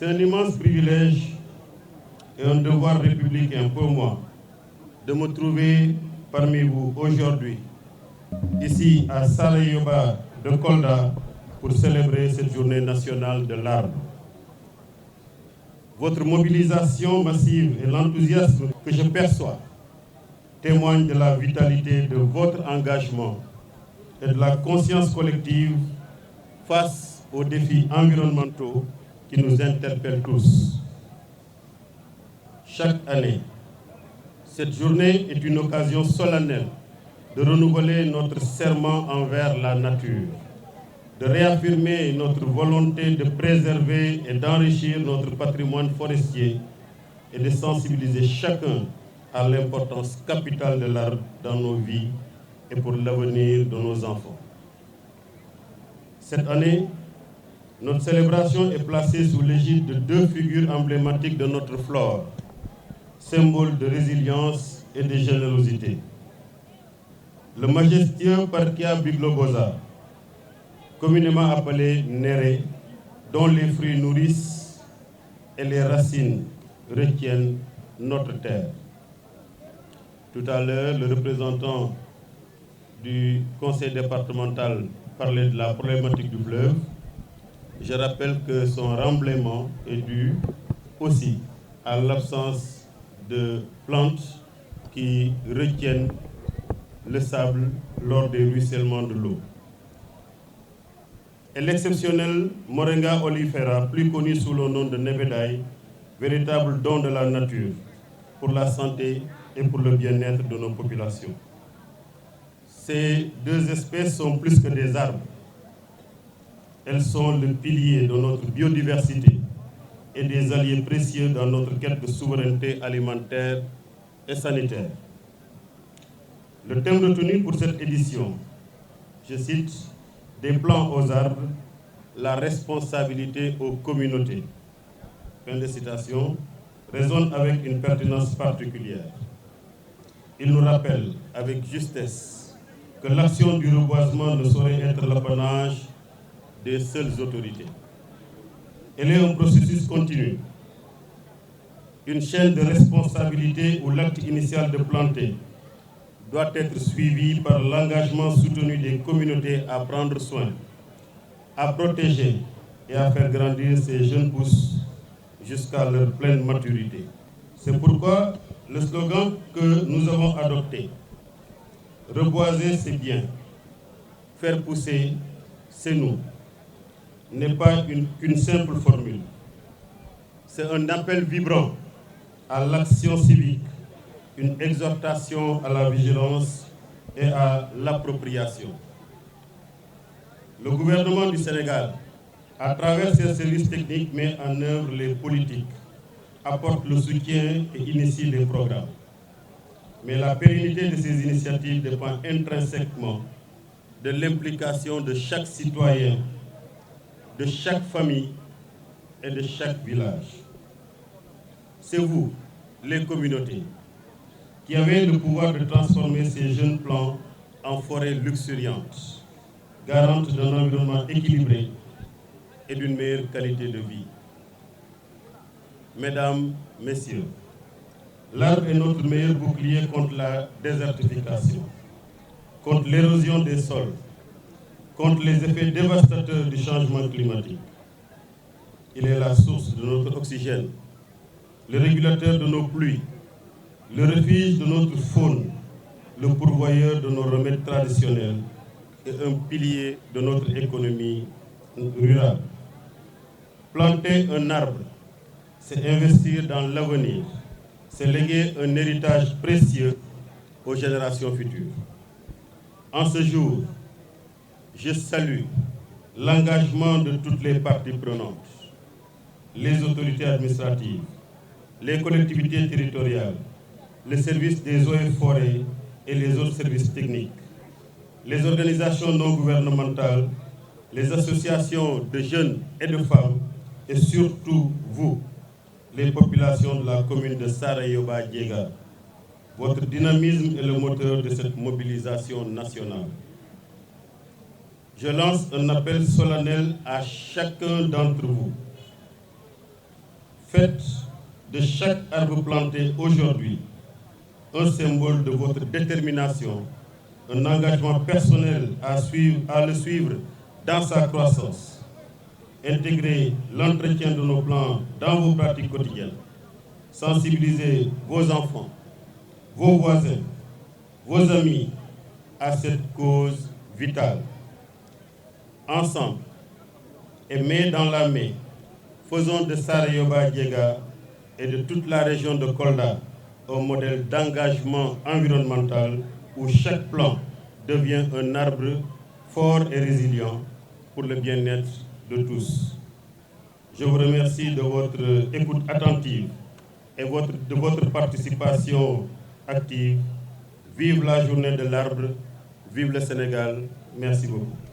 un immense privilège et un devoir républicain pour moi de me trouver parmi vous aujourd'hui, ici à Sarayoba de Kolda, pour célébrer cette journée nationale de l'arbre. Votre mobilisation massive et l'enthousiasme que je perçois témoignent de la vitalité de votre engagement et de la conscience collective face aux défis environnementaux qui nous interpellent tous. Chaque année, cette journée est une occasion solennelle de renouveler notre serment envers la nature, de réaffirmer notre volonté de préserver et d'enrichir notre patrimoine forestier et de sensibiliser chacun à l'importance capitale de l'arbre dans nos vies et pour l'avenir de nos enfants. Cette année, notre célébration est placée sous l'égide de deux figures emblématiques de notre flore, symbole de résilience et de générosité. Le majestueux Parkia biglobosa, communément appelé Néré, dont les fruits nourrissent et les racines retiennent notre terre. Tout à l'heure, le représentant du conseil départemental parlait de la problématique du fleuve. Je rappelle que son remblaiement est dû aussi à l'absence de plantes qui retiennent le sable lors des ruissellements de l'eau. Et l'exceptionnel Moringa oleifera, plus connu sous le nom de Nebedaï, véritable don de la nature pour la santé et pour le bien-être de nos populations. Ces deux espèces sont plus que des arbres. Elles sont le pilier de notre biodiversité et des alliés précieux dans notre quête de souveraineté alimentaire et sanitaire. Le thème retenu pour cette édition, je cite, « Des plants aux arbres, la responsabilité aux communautés ». Fin de citation, résonne avec une pertinence particulière. Il nous rappelle avec justesse que l'action du reboisement ne saurait être l'apanage des seules autorités. Elle est un processus continu, une chaîne de responsabilité où l'acte initial de planter doit être suivi par l'engagement soutenu des communautés à prendre soin, à protéger et à faire grandir ces jeunes pousses jusqu'à leur pleine maturité. C'est pourquoi le slogan que nous avons adopté, « Reboiser, c'est bien, faire pousser, c'est nous », n'est pas qu'une simple formule. C'est un appel vibrant à l'action civique, une exhortation à la vigilance et à l'appropriation. Le gouvernement du Sénégal, à travers ses services techniques, met en œuvre les politiques, apporte le soutien et initie les programmes. Mais la pérennité de ces initiatives dépend intrinsèquement de l'implication de chaque citoyen, de chaque famille et de chaque village. C'est vous, les communautés, qui avez le pouvoir de transformer ces jeunes plants en forêts luxuriantes, garantes d'un environnement équilibré et d'une meilleure qualité de vie. Mesdames, Messieurs, l'arbre est notre meilleur bouclier contre la désertification, contre l'érosion des sols, contre les effets dévastateurs du changement climatique. Il est la source de notre oxygène, le régulateur de nos pluies, le refuge de notre faune, le pourvoyeur de nos remèdes traditionnels et un pilier de notre économie rurale. Planter un arbre, c'est investir dans l'avenir, c'est léguer un héritage précieux aux générations futures. En ce jour, je salue l'engagement de toutes les parties prenantes, les autorités administratives, les collectivités territoriales, les services des eaux et forêts et les autres services techniques, les organisations non gouvernementales, les associations de jeunes et de femmes, et surtout vous, les populations de la commune de Sarayoba-Diéga. Votre dynamisme est le moteur de cette mobilisation nationale. Je lance un appel solennel à chacun d'entre vous. Faites de chaque arbre planté aujourd'hui un symbole de votre détermination, un engagement personnel à le suivre dans sa croissance. Intégrez l'entretien de nos plans dans vos pratiques quotidiennes. Sensibilisez vos enfants, vos voisins, vos amis à cette cause vitale. Ensemble, et main dans la main, faisons de Sarayoba Diega et de toute la région de Kolda un modèle d'engagement environnemental où chaque plan devient un arbre fort et résilient pour le bien-être de tous. Je vous remercie de votre écoute attentive et de votre participation active. Vive la journée de l'arbre, vive le Sénégal. Merci beaucoup.